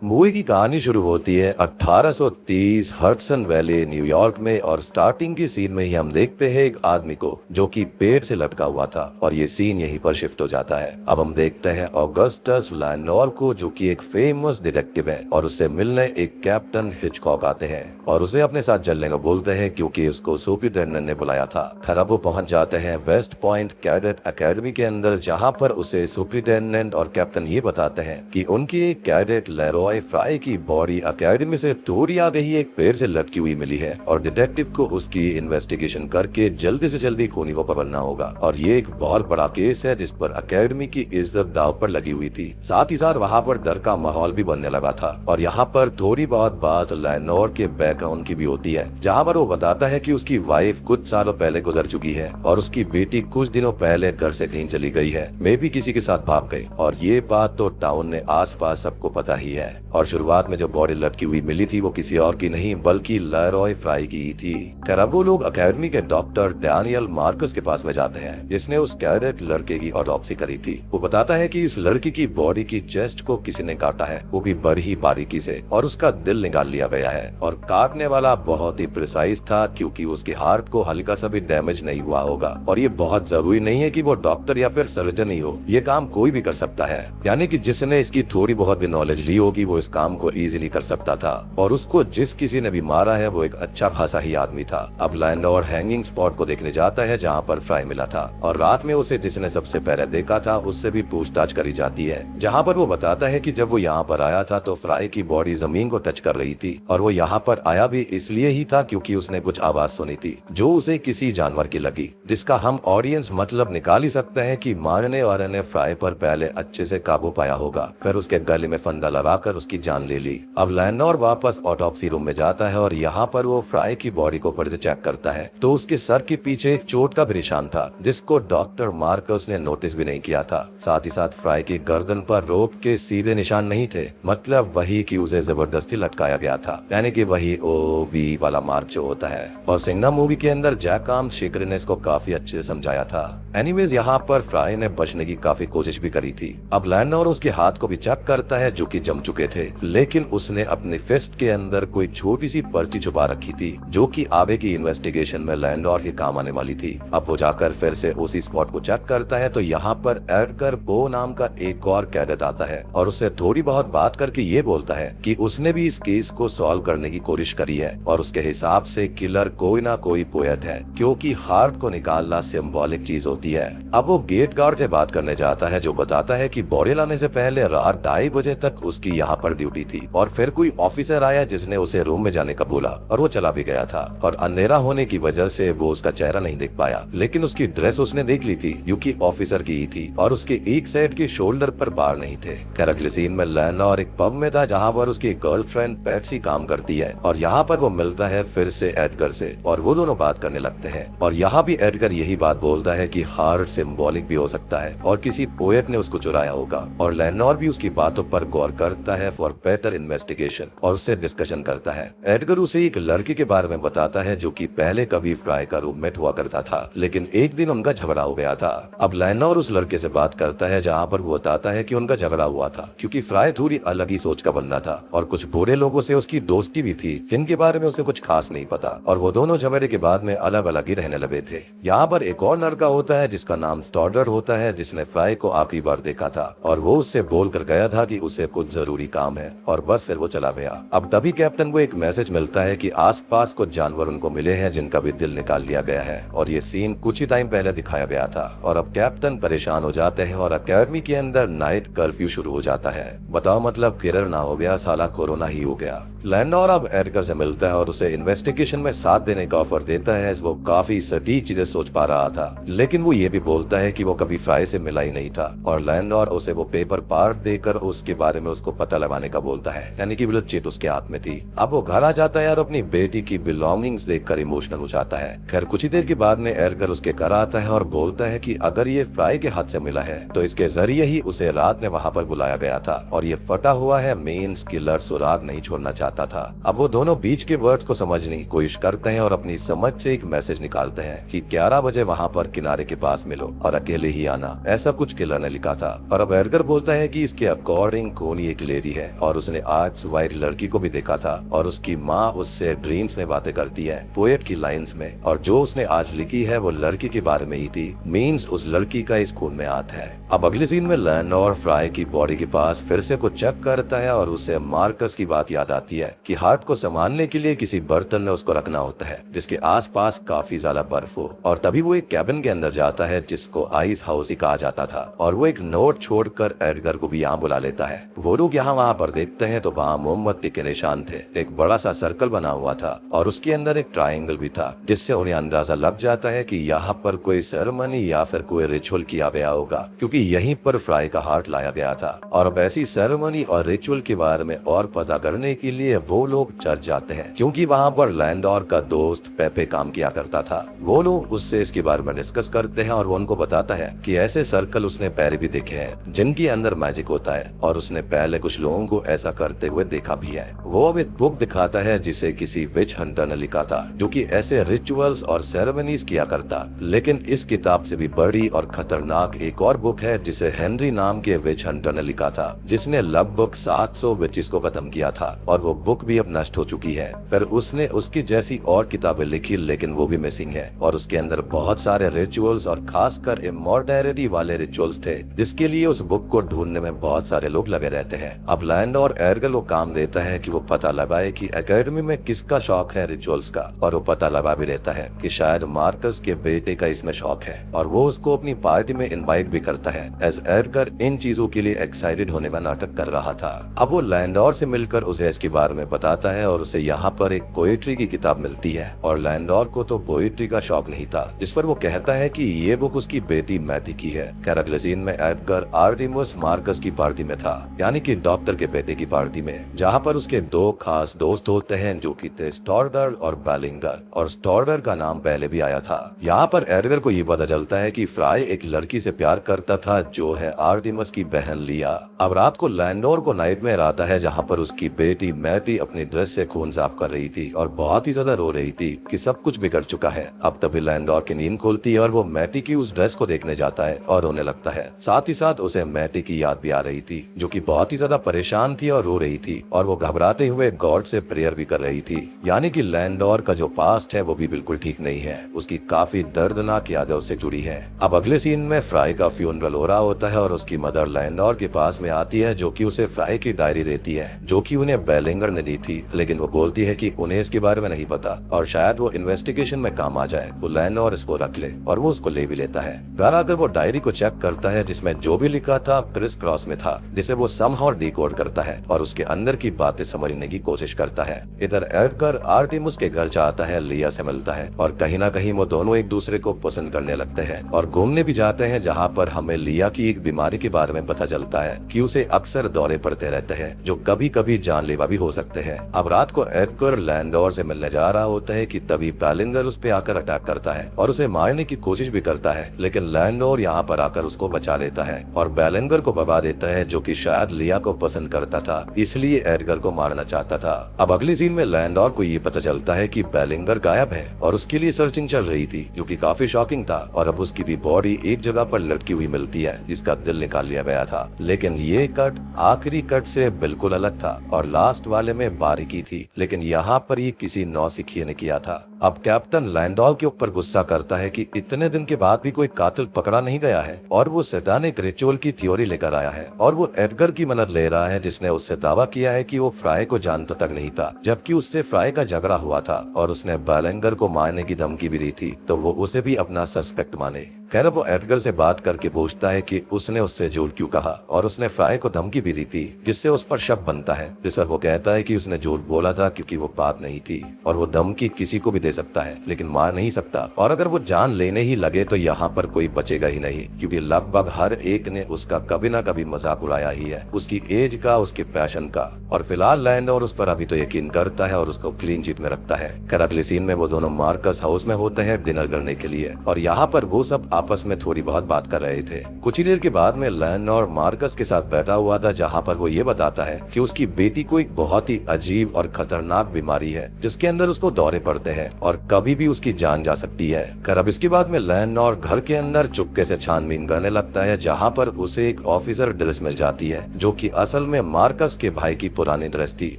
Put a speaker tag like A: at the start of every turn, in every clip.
A: Movie की कहानी शुरू होती है 1830 हडसन वैली न्यूयॉर्क में और स्टार्टिंग की सीन में ही हम देखते हैं एक आदमी को जो कि पेड़ से लटका हुआ था और ये सीन यहीं पर शिफ्ट हो जाता है। अब हम देखते हैं ऑगस्टस लैंडोर को जो कि एक फेमस डिटेक्टिव है और उससे मिलने एक कैप्टन हिचकॉक आते हैं और उसे अपने साथ चलने को बोलते हैं क्योंकि उसको सुपरिटेंडेंट ने बुलाया था। खैर अब वो पहुंच जाते हैं वेस्ट पॉइंट कैडेट एकेडमी के अंदर जहाँ पर उसे सुपरिटेंडेंट और कैप्टन ये बताते हैं कि उनकी एक कैडेट लेरॉय फ्राई की बॉडी एकेडमी से थोड़ी आगे ही एक पेड़ से लटकी हुई मिली है और डिटेक्टिव को उसकी इन्वेस्टिगेशन करके जल्दी से जल्दी खूनी को पकड़ना होगा और ये एक बहुत बड़ा केस है जिस पर एकेडमी की इज्जत दाव पर लगी हुई थी। साथ ही साथ वहाँ पर डर का माहौल भी बनने लगा था और यहाँ पर थोड़ी बहुत बात लैनोर के बैकग्राउंड की भी होती है जहाँ पर वो बताता है कि उसकी वाइफ कुछ सालों पहले गुजर चुकी है और उसकी बेटी कुछ दिनों पहले घर से कहीं चली गई है, मे भी किसी के साथ भाग गई और ये बात तो टाउन ने आसपास सबको पता ही है। और शुरुआत में जो बॉडी लटकी हुई मिली थी वो किसी और की नहीं बल्कि लेरॉय फ्राई की थी। खैर अब वो लोग अकेडमी के डॉक्टर डैनियल मार्कस के पास में जाते हैं जिसने उस कैडेट लड़के की ऑटोप्सी करी थी। वो बताता है कि इस लड़की की बॉडी की चेस्ट को किसी ने काटा है, वो भी बड़ी बारीकी से, और उसका दिल निकाल लिया गया है और काटने वाला बहुत ही प्रिसाइज था क्योंकि उसके हार्ट को हल्का सा भी डैमेज नहीं हुआ होगा। और ये बहुत जरूरी नहीं है कि वो डॉक्टर या फिर सर्जन ही हो, ये काम कोई भी कर सकता है, यानी कि जिसने इसकी थोड़ी बहुत भी नॉलेज ली होगी वो इस काम को इजीली कर सकता था। और उसको जिस किसी ने भी मारा है वो एक अच्छा खासा ही आदमी था। अब लैंडोर हैंगिंग स्पॉट को देखने जाता है जहाँ पर फ्राई मिला था और रात में उसे जिसने सबसे पहले देखा था उससे भी पूछताछ करी जाती है जहाँ पर वो बताता है कि जब वो यहाँ पर आया था तो फ्राई की बॉडी जमीन को टच कर रही थी और वो यहाँ पर आया भी इसलिए ही था क्योंकि उसने कुछ आवाज सुनी थी जो उसे किसी जानवर की लगी, जिसका हम ऑडियंस मतलब निकाल ही सकते हैं कि मारने वाले ने फ्राई पर पहले अच्छे से काबू पाया होगा, फिर उसके गले में फंदा लगाकर उसकी जान ले ली। अब लैंडोर वापस ऑटोप्सी रूम में जाता है और यहाँ पर वो फ्राई की बॉडी को फिर से चेक करता है तो उसके सर के पीछे एक चोट का भी निशान था जिसको डॉक्टर मार्कस ने नोटिस भी नहीं किया था। साथ ही साथ फ्राई की गर्दन पर रोप के सीधे निशान नहीं थे, मतलब वही कि उसे जबरदस्ती लटकाया गया था, यानी कि वही OV वाला मार्क जो होता है। और सिंगना मूवी के अंदर जैक आर्म शेकर ने इसको काफी अच्छे से समझाया था। एनीवेज यहाँ पर फ्राई ने बचने की काफी कोशिश भी करी थी। अब लैंडोर उसके हाथ को भी चेक करता है जो कि जम चुके थे, लेकिन उसने अपने फिस्ट के अंदर कोई छोटी सी पर्ची छुपा रखी थी जो कि आगे की इन्वेस्टिगेशन में लैंडोर के काम आने वाली थी। अब वो जाकर फिर से उसी स्पॉट को चेक करता है तो यहाँ पर एडगर पो नाम का एक और कैडेट आता है और उससे थोड़ी बहुत बात करके ये बोलता है कि उसने भी इस केस को सॉल्व करने की कोशिश करी है और उसके हिसाब से किलर कोई ना कोई पोएट है क्योंकि हार्ट को निकालना सिंबॉलिक चीज होती है। अब वो गेट गार्ड से बात करने जाता है जो बताता है कि बॉडी लाने से पहले रात 2:30 बजे तक उसकी यहाँ पर ड्यूटी थी और फिर कोई ऑफिसर आया जिसने उसे रूम में जाने का बोला और वो चला भी गया था और अंधेरा होने की वजह से वो उसका चेहरा नहीं देख पाया, लेकिन उसकी ड्रेस उसने देख ली थी क्योंकि ऑफिसर की ही थी और उसके एक साइड के शोल्डर पर बार नहीं थे। अगले सीन में लैंडोर एक पब में था जहाँ पर उसकी गर्लफ्रेंड पैट्सी काम करती है और यहाँ पर वो मिलता है फिर से एडगर से और वो दोनों बात करने लगते हैं और यहाँ भी एडगर यही बात बोलता है कि हार्ट सिंबॉलिक भी हो सकता है और किसी पोएट ने उसको चुराया होगा और लैंडोर भी उसकी बातों पर गौर करता है फॉर बेटर इन्वेस्टिगेशन और उससे डिस्कशन करता है। एडगर उसे एक लड़की के बारे में बताता है जो कि पहले कभी फ्राई का रूममेट हुआ करता था, लेकिन एक दिन उनका झगड़ा हो गया था। अब लैंडोर उस लड़के से बात करता है जहाँ पर वो बताता है कि उनका झगड़ा हुआ था क्योंकि फ्राई थोड़ी अलग ही सोच का बंदा था और कुछ बुरे लोगों से उसकी दोस्ती भी थी जिनके बारे में उसे कुछ खास नहीं पता और वो दोनों झगड़े के बाद में अलग अलग ही रहने लगे थे। यहाँ पर एक और लड़का होता है जिसका नाम स्टॉडर होता है जिसने फ्राई को आखिरी बार देखा था और वो उससे बोल कर गया था कि उसे कुछ जरूरी काम है और बस फिर वो चला गया। अब तभी कैप्टन को एक मैसेज मिलता है कि आसपास कुछ जानवर उनको मिले हैं जिनका भी दिल निकाल लिया गया है और ये सीन कुछ ही टाइम पहले दिखाया गया था और अब कैप्टन परेशान हो जाते हैं और अकेडमी के अंदर नाइट कर्फ्यू शुरू हो जाता है। बताओ मतलब किरर ना हो गया, साला कोरोना ही हो गया। लैंडोर अब एडगर से मिलता है और उसे इन्वेस्टिगेशन में साथ देने का ऑफर देता है। वो काफी सटीक चीजें सोच पा रहा था, लेकिन वो ये भी बोलता है कि वो कभी फ्राई से मिला ही नहीं था और लैंडोर उसे वो पेपर पार्ट देकर उसके बारे में उसको पता लगाने का बोलता है, यानी कि बुलेट चिट उसके हाथ में थी। अब वो घर आ जाता है और अपनी बेटी की बिलोंगिंग्स देखकर इमोशनल हो जाता है। खैर कुछ ही देर के बाद में एडगर उसके घर आता है और बोलता है कि अगर ये फ्राई के हाथ से मिला है तो इसके जरिए ही उसे रात में वहाँ पर बुलाया गया था और ये फटा हुआ है मेन किलर सुराग नहीं छोड़ना चाहता था। अब वो दोनों बीच के वर्ड्स को समझने की कोशिश करते हैं और अपनी समझ से एक मैसेज निकालते हैं कि 11 बजे वहाँ पर किनारे के पास मिलो और अकेले ही आना, ऐसा कुछ किलर ने लिखा था। और अब एडगर बोलता है कि इसके अकॉर्डिंग कोनी एक लेडी है और उसने आज सुबह एक लड़की को भी देखा था और उसकी माँ उससे ड्रीम्स में बातें करती है पोएट की लाइंस में, और जो उसने आज लिखी है वो लड़की के बारे में ही थी। मीन्स उस लड़की का इस खून में हाथ है। अब अगले सीन में लैंडोर फ्राई की बॉडी के पास फिर से कुछ चेक करता है और उसे मार्कस की बात याद आती है कि हार्ट को संभालने के लिए किसी बर्तन में उसको रखना होता है जिसके आसपास काफी ज्यादा बर्फ हो। और तभी वो एक कैबिन के अंदर जाता है जिसको आइस हाउस ही कहा जाता था, और वो एक नोट छोड़कर एडगर को भी यहाँ बुला लेता है। वो लोग यहाँ वहाँ पर देखते हैं तो वहाँ मोमबत्ती के निशान थे, एक बड़ा सा सर्कल बना हुआ था और उसके अंदर एक ट्राइंगल भी था, जिससे उन्हें अंदाजा लग जाता है कि यहाँ पर कोई सेरेमनी या फिर कोई रिचुअल किया गया होगा, क्योंकि यहीं पर फ्राई का हार्ट लाया गया था। और अब ऐसी सेरेमनी और रिचुअल के बारे में और पता करने के लिए वो लोग चर्च जाते हैं, क्योंकि वहाँ पर लैंडोर का दोस्त पेपे काम किया करता था। वो लोग उससे इसके बारे में डिस्कस करते हैं और वो उनको बताता है कि ऐसे सर्कल उसने पहले भी देखे हैं जिनके अंदर मैजिक होता है और उसने पहले कुछ लोगों को ऐसा करते हुए देखा भी है। वो अब एक बुक दिखाता है जिसे किसी विच हंटर ने लिखा था जो कि ऐसे रिचुअल्स और सेरेमनीज किया करता। लेकिन इस किताब से भी बड़ी और खतरनाक एक और बुक है जिसे हेनरी नाम के विच हंटर ने लिखा था, जिसने लगभग 700 विचेस को खत्म किया था और वो बुक भी अब नष्ट हो चुकी है। फिर उसने उसकी जैसी और किताबें लिखी लेकिन वो भी मिसिंग है और उसके अंदर बहुत सारे रिचुअल्स और खासकर इमॉर्टैलिटी वाले रिचुअल्स थे जिसके लिए उस बुक को ढूंढने में बहुत सारे लोग लगे रहते हैं। अब लैंडोर एडगर को काम देता है कि वो पता लगाए कि एकेडमी में किसका शौक है रिचुअल्स का, और वो पता लगा भी रहता है कि शायद मार्कस के बेटे का इसमें शौक है और वो उसको अपनी पार्टी में इनवाइट भी करता है। एज एडगर इन चीजों के लिए एक्साइटेड होने का नाटक कर रहा था। अब वो लैंडोर से मिलकर उसे इसके बारे में बताता है और उसे यहाँ पर एक पोएट्री की किताब मिलती है और लैंडोर को तो पोएट्री का शौक नहीं था, जिस पर वो कहता है कि ये बुक उसकी बेटी मैथी की है। खैर अगले सीन में एडगर आर्टिमस मार्कस की पार्टी में था, यानी कि डॉक्टर के बेटे की पार्टी में, जहाँ पर उसके दो खास दोस्त होते हैं जो कि थे स्टॉर्डर और बेलिंगर, और स्टॉर्डर का नाम पहले भी आया था। यहाँ पर एडगर को ये पता चलता है कि फ्राई एक लड़की से प्यार करता था जो है आर्टिमस की बहन लिया। अब रात को लैंडोर को नाइटमेयर आता है जहाँ पर उसकी बेटी मैटी अपनी ड्रेस से खून साफ कर रही थी और बहुत ही ज्यादा रो रही थी कि सब कुछ बिगड़ चुका है। अब तभी लैंडोर की नींद खुलती है और वो मैटी की उस ड्रेस को देखने जाता है और रोने लगता है। साथ ही साथ उसे मैटी की याद भी आ रही थी जो कि बहुत ही ज्यादा परेशान थी और रो रही थी, और वो घबराते हुए गॉड से प्रेयर भी कर रही थी। यानी कि लैंडोर का जो पास्ट है वो भी बिल्कुल ठीक नहीं है, उसकी काफी दर्दनाक यादें उससे जुड़ी है। अब अगले सीन में फ्राई का फ्यूनरल हो रहा होता है और उसकी मदर लैंडोर के पास में आती है जो कि उसे फ्राई की डायरी देती है जो कि उन्हें बेलिंगर ने दी थी, लेकिन वो बोलती है कि उन्हें इसके बारे में नहीं पता और शायद वो इन्वेस्टिगेशन में काम आ जाए। वो लैंडोर इसको रख ले और वो उसको ले भी लेता है। घर आकर वो डायरी को चेक करता है जिसमें जो भी लिखा था क्रिस क्रॉस में था, जिसे वो समहाउ डिकोड करता है और उसके अंदर की बातें समझने की कोशिश करता है। इधर एडगर आर्टिमस के घर जाता है, लिया से मिलता है और कहीं ना कहीं वो दोनों एक दूसरे को पसंद करने लगते हैं और घूमने भी जाते हैं, जहाँ पर हमें लिया की एक बीमारी के बारे में पता चलता है कि उसे अक्सर दौरे पड़ते रहते हैं जो कभी कभी जानलेवा भी हो सकते हैं। अब रात को एडगर लैंडोर से मिलने जा रहा होता है कि तभी बेलिंगर उस पे आकर अटैक करता है और उसे मारने की कोशिश भी करता है, लेकिन लैंडोर यहाँ पर आकर उसको बचा लेता है और बेलिंगर को भगा देता है जो कि शायद लिया को पसंद करता था, इसलिए एडगर को मारना चाहता था। अब अगली सीन में लैंडोर को ये पता चलता है कि बेलिंगर गायब है और उसके लिए सर्चिंग चल रही थी जो कि काफी शॉकिंग था, और अब उसकी भी बॉडी एक जगह पर लटकी हुई मिलती है जिसका दिल निकाल लिया गया था। लेकिन ये कट आखिरी कट से बिल्कुल अलग था और लास्ट वाले में बारीकी थी, लेकिन यहाँ पर ये किसी नौसिखिए ने किया था। अब कैप्टन लैंडोर के ऊपर गुस्सा करता है कि इतने दिन के बाद भी कोई कातिल पकड़ा नहीं गया है और वो सैतानिक रिचुअल की थ्योरी लेकर आया है और वो एडगर की मदद ले रहा है जिसने उससे दावा किया है कि वो फ्राई को जानता तक नहीं था, जबकि उससे फ्राई का झगड़ा हुआ था और उसने बेलिंगर को मारने की धमकी भी दी थी, तो वो उसे भी अपना सस्पेक्ट माने। खैर वो एडगर से बात करके पूछता है कि उसने उससे झूठ क्यों कहा और उसने फ्राई को धमकी भी दी थी जिससे उस पर शक बनता है, जिस पर वो कहता है कि उसने झूठ बोला था क्योंकि वो बात नहीं थी और वो धमकी किसी को भी दे सकता है लेकिन मार नहीं सकता, और अगर वो जान लेने ही लगे तो यहाँ पर कोई बचेगा ही नहीं क्योंकि लगभग हर एक ने उसका कभी ना कभी मजाक उड़ाया ही है, उसकी एज का, उसके पैशन का। और फिलहाल लैंडोर उस पर अभी तो यकीन करता है और उसको क्लीन चिट में रखता है। खैर अगले सीन में वो दोनों मार्कस हाउस में होते हैं डिनर करने के लिए और यहाँ पर वो सब आपस में थोड़ी बहुत बात कर रहे थे। कुछ ही देर के बाद में लेनोर मार्कस के साथ बैठा हुआ था, जहाँ पर वो ये बताता है कि उसकी बेटी को एक बहुत ही अजीब और खतरनाक बीमारी है जिसके अंदर उसको दौरे पड़ते हैं और कभी भी उसकी जान जा सकती है। खैर अब इसके बाद में लेनोर घर के अंदर चुपके से छानबीन करने लगता है, जहाँ पर उसे एक ऑफिसर ड्रेस मिल जाती है जो कि असल में मार्कस के भाई की पुरानी ड्रेस थी।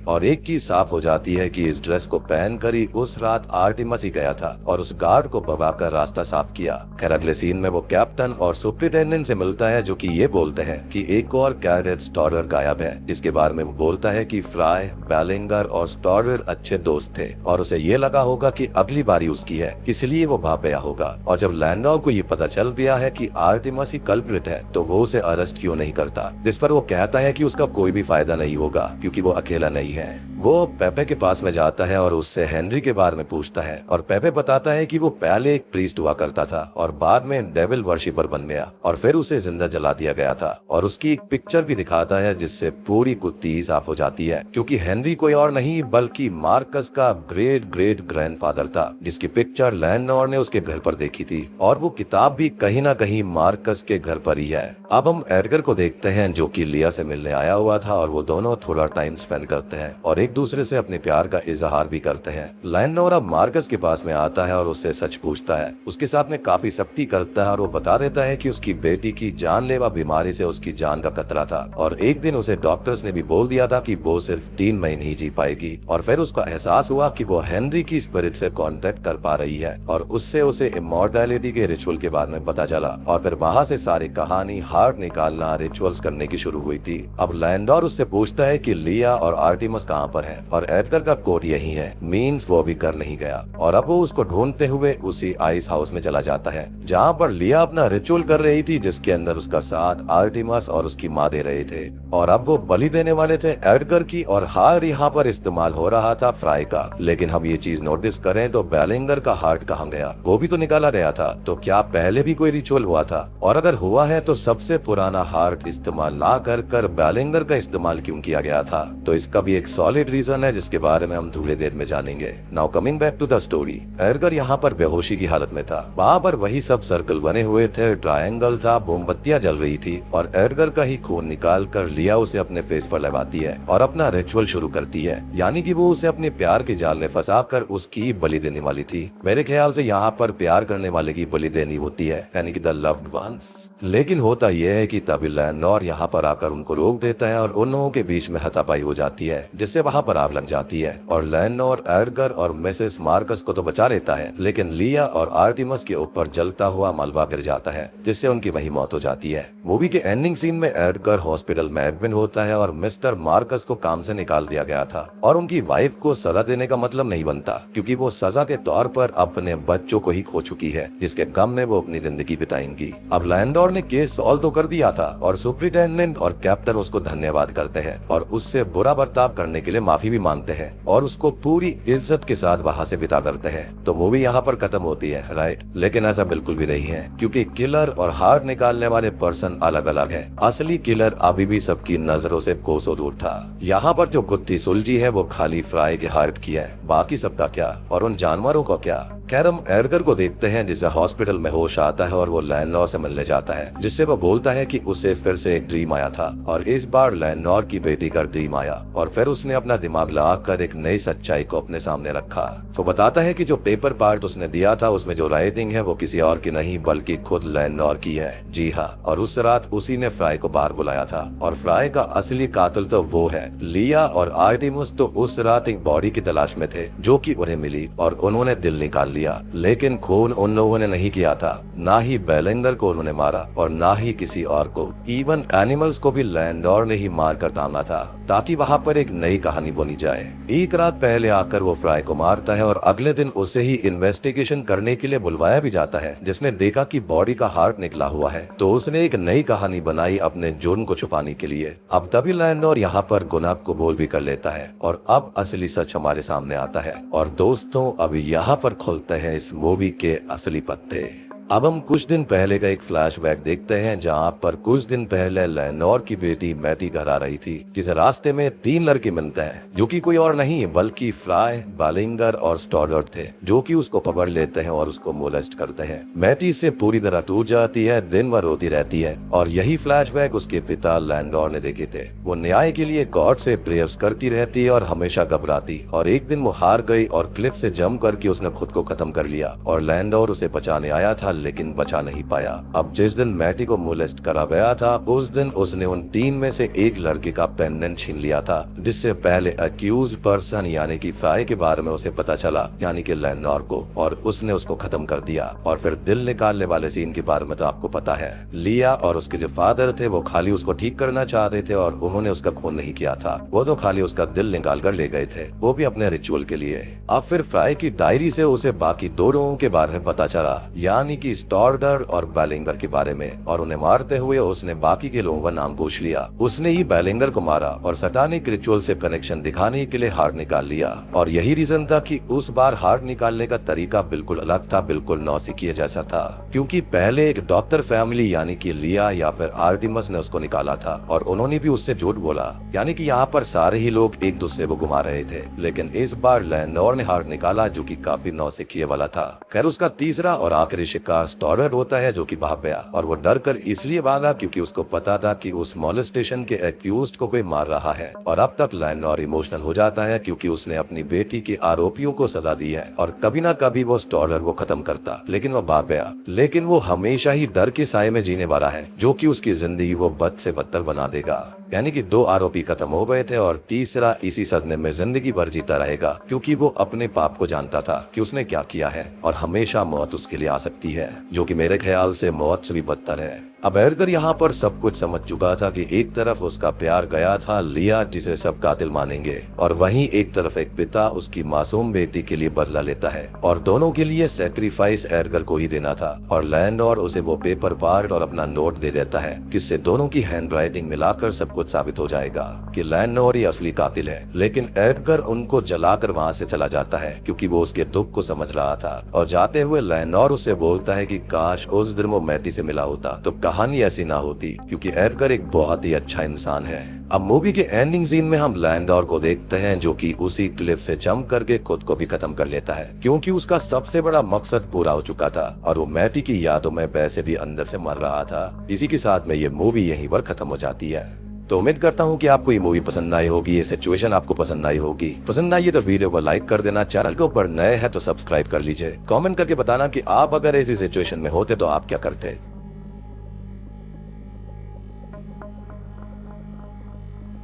A: और एक चीज साफ हो जाती है कि इस ड्रेस को पहनकर ही उस रात आर्टिमस ही गया था और उस गार्ड को भगाकर रास्ता साफ किया। खैर अगले सीन में वो कैप्टन और सुपरिटेंडेंट से मिलता है जो कि ये बोलते हैं कि एक और कैडेट स्टॉरर गायब है, जिसके बारे में वो बोलता है कि फ्राई, बैलिंगर और स्टॉरर अच्छे दोस्त थे और उसे ये लगा होगा कि अगली बारी उसकी है, इसलिए वो भाग गया होगा। और जब लैंडोर को ये पता चल गया है कि आर्टिमस ही कल्प्रिट है तो वो उसे अरेस्ट क्यों नहीं करता, जिस पर वो कहता है कि उसका कोई भी फायदा नहीं होगा क्योंकि वो अकेला नहीं है। वो पेपे के पास में जाता है और उससे हेनरी के बारे में पूछता है और पेपे बताता है कि वो पहले एक प्रीस्ट हुआ करता था और बाद में डेविल वर्शिपर बन गया और फिर उसे जिंदा जला दिया गया था। और उसकी एक पिक्चर भी दिखाता है जिससे पूरी कुत्ती साफ हो जाती है क्योंकि हेनरी कोई और नहीं बल्कि मार्कस का ग्रेट ग्रेट ग्रैंडफादर था, जिसकी पिक्चर लैंडोर ने उसके घर पर देखी थी। और वो किताब भी कहीं ना कहीं मार्कस के घर पर ही है। अब हम एडगर को देखते हैं जो कि लिया से मिलने आया हुआ था और वो दोनों थोड़ा टाइम स्पेंड करते हैं और एक दूसरे से अपने प्यार का इजहार भी करते हैं। लैंडोर अब मार्कस के पास में आता है और उससे सच पूछता है। उसके साथ में काफी सख्ती करता है और वो बता देता है कि उसकी बेटी की जानलेवा बीमारी से उसकी जान का खतरा था और एक दिन उसे डॉक्टर्स ने भी बोल दिया था कि वो सिर्फ 3 महीने ही जी पाएगी। और फिर उसका एहसास हुआ कि वो हेनरी की स्पिरिट से कांटेक्ट कर पा रही है और उससे उसे इमॉर्टैलिटी के रिचुअल के बारे में पता चला और फिर वहाँ से सारी कहानी हार्ट निकालना, रिचुअल्स करने की शुरू हुई थी। अब लैंडोर उससे पूछता है कि लिया और आर्टिमस कहाँ पर है और एडगर का कोट यही है, मीन्स वो भी कर नहीं गया। और अब वो उसको ढूंढते हुए उसी आइस हाउस में चला जाता है जहाँ पर लिया अपना रिचुअल कर रही थी, जिसके अंदर उसका साथ आर्टिमस और उसकी माँ दे रहे थे और अब वो बलि देने वाले थे एडगर की और हार यहाँ पर इस्तेमाल हो रहा था फ्राई का। लेकिन हम ये चीज नोटिस करें तो बैलिंगर का हार्ट कहाँ गया, वो भी तो निकाला गया था। तो क्या पहले भी कोई रिचुअल हुआ था और अगर हुआ है तो सबसे पुराना हार्ट इस्तेमाल ना कर बैलिंगर का इस्तेमाल क्यों किया गया था? तो इसका भी एक सॉलिड रीजन है जिसके बारे में हम थोड़ी देर में जानेंगे। Now coming back to the story, Edgar यहाँ पर बेहोशी की हालत में था। वहाँ पर वही सब सर्कल बने हुए थे, ट्रायंगल था, मोमबत्तियां जल रही थी और एडगर का ही खून निकाल कर लिया उसे अपने फेस पर लगाती है और अपना रिचुअल शुरू करती है, यानी कि वो उसे अपने प्यार के जाल में फंसा कर उसकी बलि देने वाली थी। मेरे ख्याल से यहाँ पर प्यार करने वाले की बलि देनी होती है, यानी कि द लव्ड वंस। लेकिन होता यह है कि तभी लैंडोर यहाँ पर आकर उनको रोक देता है और उन लोगों के बीच में हाथापाई हो जाती है जिससे वहाँ पर आग लग जाती है और लैंडोर एडगर और मिसेस मार्कस को तो बचा लेता है, लेकिन लिया और आर्टिमस के ऊपर जलता हुआ मलबा गिर जाता है जिससे उनकी वही मौत हो जाती है। मूवी के एंडिंग सीन में एडगर हॉस्पिटल में एडमिट होता है और मिस्टर मार्कस को काम से निकाल दिया गया था और उनकी वाइफ को सजा देने का मतलब नहीं बनता क्योंकि वो सजा के तौर पर अपने बच्चों को ही खो चुकी है जिसके गम में वो अपनी जिंदगी बिताएंगी। अब लैंडोर ने केस सॉल्व तो कर दिया था और सुपरिटेंडेंट और कैप्टन उसको धन्यवाद करते हैं और उससे बुरा बर्ताव करने के लिए माफी भी मांगते हैं और उसको पूरी इज्जत के साथ वहाँ से विदा करते हैं। तो मूवी यहाँ पर खत्म होती है, राइट? लेकिन ऐसा बिल्कुल भी नहीं है क्योंकि किलर और हार्ट निकालने वाले पर्सन अलग अलग है। असली किलर अभी भी सबकी नजरों से कोसों दूर था। यहाँ पर जो गुत्थी सुलझी है वो खाली फ्राई के हार्ट की है, बाकी सबका क्या और उन जानवरों का क्या? खैर हम एडगर को देखते हैं जिसे हॉस्पिटल में होश आता है और वो लैंडलॉर्ड से मिलने जाता है जिससे वो बोलता है कि उसे फिर से एक ड्रीम आया था और इस बार लैंडलॉर्ड की बेटी का ड्रीम आया और फिर उसने अपना दिमाग लगाकर एक नई सच्चाई को अपने सामने रखा। तो बताता है कि जो पेपर पार्ट उसने दिया था उसमें जो राइटिंग है वो किसी और की नहीं बल्कि खुद लैंडलॉर्ड की है। जी हाँ, और उस रात उसी ने फ्राई को बाहर बुलाया था और फ्राई का असली कातिल तो वो है। लिया और आर्टिमस तो उस रात एक बॉडी की तलाश में थे जो कि उन्हें मिली और उन्होंने दिल निकाल लिया, लेकिन खून उन लोगों ने नहीं किया था। ना ही बैलेंगर को उन्होंने मारा और ना ही किसी और को। इवन एनिमल्स को भी लैंडोर ने ही मार कर दामना था ताकि वहाँ पर एक नई कहानी बनी जाए। एक रात पहले आकर वो फ्राई को मारता है और अगले दिन उसे ही इन्वेस्टिगेशन करने के लिए बुलवाया भी जाता है। जिसने देखा कि बॉडी का हार्ट निकला हुआ है तो उसने एक नई कहानी बनाई अपने जुर्म को छुपाने के लिए। अब तभी लैंडोर यहाँ पर गुनाह को बोल भी कर लेता है और अब असली सच हमारे सामने आता है। और दोस्तों अब यहाँ पर खुलते हैं इस मूवी के असली पत्ते। अब हम कुछ दिन पहले का एक फ्लैशबैक देखते हैं जहां पर कुछ दिन पहले लेनोर की बेटी मैटी घर आ रही थी, जिसे रास्ते में 3 लड़के मिलते हैं जो कि कोई और नहीं बल्कि फ्राई, बालिंगर और स्टॉडर्ट थे, जो कि उसको पकड़ लेते हैं और उसको मोलेस्ट करते हैं। मैटी इससे पूरी तरह टूट जाती है, दिन भर रोती रहती है और यही फ्लैशबैक उसके पिता लैंडोर ने देखे थे। वो न्याय के लिए गॉड से प्रेयर्स करती रहती है और हमेशा घबराती, और एक दिन वो हार गई और क्लिफ से जंप करके उसने खुद को खत्म कर लिया और लैंडोर उसे बचाने आया था लेकिन बचा नहीं पाया। अब जिस दिन मैटी को मोलेस्ट करा गया था उस दिन उसने उन 3 में से एक लड़के का पेंडेंट छीन लिया था, जिससे पहले अक्यूज्ड पर्सन यानी कि फ्राई के बारे में उसे पता चला, यानी कि लैंडोर को, और उसने उसको खत्म कर दिया। और फिर दिल निकालने वाले सीन के बारे में तो आपको पता है, लिया और उसके जो फादर थे वो खाली उसको ठीक करना चाहते थे और उन्होंने उसका खून नहीं किया था, वो तो खाली उसका दिल निकाल कर ले गए थे, वो भी अपने रिचुअल के लिए। अब फिर फ्राई की डायरी से उसे बाकी 2 लोगों के बारे में पता चला, यानी कि स्टॉर्डर और बैलिंगर के बारे में, और उन्हें मारते हुए उसने बाकी के लोगों का नाम पूछ लिया। उसने ही बैलिंगर को मारा और सैटानिक रिचुअल से कनेक्शन दिखाने के लिए हार्ट निकाल लिया, और यही रीजन था कि उस बार हार्ट निकालने का तरीका बिल्कुल अलग था, बिल्कुल नौसिखिए जैसा था, क्योंकि पहले एक डॉक्टर फैमिली यानी कि लिया या फिर आर्टिमस ने उसको निकाला था और उन्होंने भी उससे झूठ बोला, यानी कि यहाँ पर सारे ही लोग एक दूसरे को घुमा रहे थे। लेकिन इस बार लैंडोर ने हार्ट निकाला जो कि काफी नौसिखिए वाला था। खैर उसका तीसरा और आखिरी शिकार स्टॉर्डर होता है जो कि भाग गया, और वो डर कर इसलिए भागा क्योंकि उसको पता था कि उस मोलेस्टेशन के एक्यूज्ड को कोई मार रहा है। और अब तक लैंडोर इमोशनल हो जाता है क्योंकि उसने अपनी बेटी के आरोपियों को सजा दी है और कभी ना कभी वो स्टॉर्डर को खत्म करता, लेकिन वो भाग गया। लेकिन वो हमेशा ही डर के साए में जीने वाला है जो कि उसकी जिंदगी वो बद से बदतर बना देगा। यानी कि 2 आरोपी खत्म हो गए थे और तीसरा इसी सदमे में जिंदगी भर जीता रहेगा क्योंकि वो अपने पाप को जानता था कि उसने क्या किया है और हमेशा मौत उसके लिए आ सकती है, जो कि मेरे ख्याल से मौत से भी बदतर है। अब एडगर यहाँ पर सब कुछ समझ चुका था कि एक तरफ उसका प्यार गया था लिया जिसे सब कातिल मानेंगे, और वहीं एक तरफ एक पिता उसकी मासूम बेटी के लिए बदला लेता है, और दोनों के लिए सैक्रिफाइस एडगर को ही देना था। और लैंडोर उसे वो पेपर पार्ट और अपना नोट दे देता है जिससे दोनों की हैंडराइटिंग मिलाकर सब कुछ साबित हो जाएगा कि लैंडोर ही असली कातिल है। लेकिन एडगर उनको जलाकर वहाँ से चला जाता है क्योंकि वो उसके दुख को समझ रहा था, और जाते हुए लैंडोर उससे बोलता है कि काश उस दिन वो मैटी से मिला होता तो कहानी ऐसी ना होती, क्योंकि एडगर एक बहुत ही अच्छा इंसान है। अब मूवी के एंडिंग सीन में हम लैंडोर को देखते हैं जो कि उसी क्लिफ से जंप करके खुद को भी खत्म कर लेता है क्योंकि उसका सबसे बड़ा मकसद पूरा हो चुका था और वो मैटी की यादों में वैसे भी अंदर से मर रहा था। इसी के साथ में ये मूवी यहीं पर खत्म हो जाती है। तो उम्मीद करता हूँ कि आपको ये मूवी पसंद आई होगी, ये सिचुएशन आपको पसंद आई होगी। पसंद आई तो वीडियो को लाइक कर देना, चैनल के ऊपर नए हैं तो सब्सक्राइब कर लीजिए। कमेंट करके बताना कि आप अगर ऐसी सिचुएशन में होते तो आप क्या करते।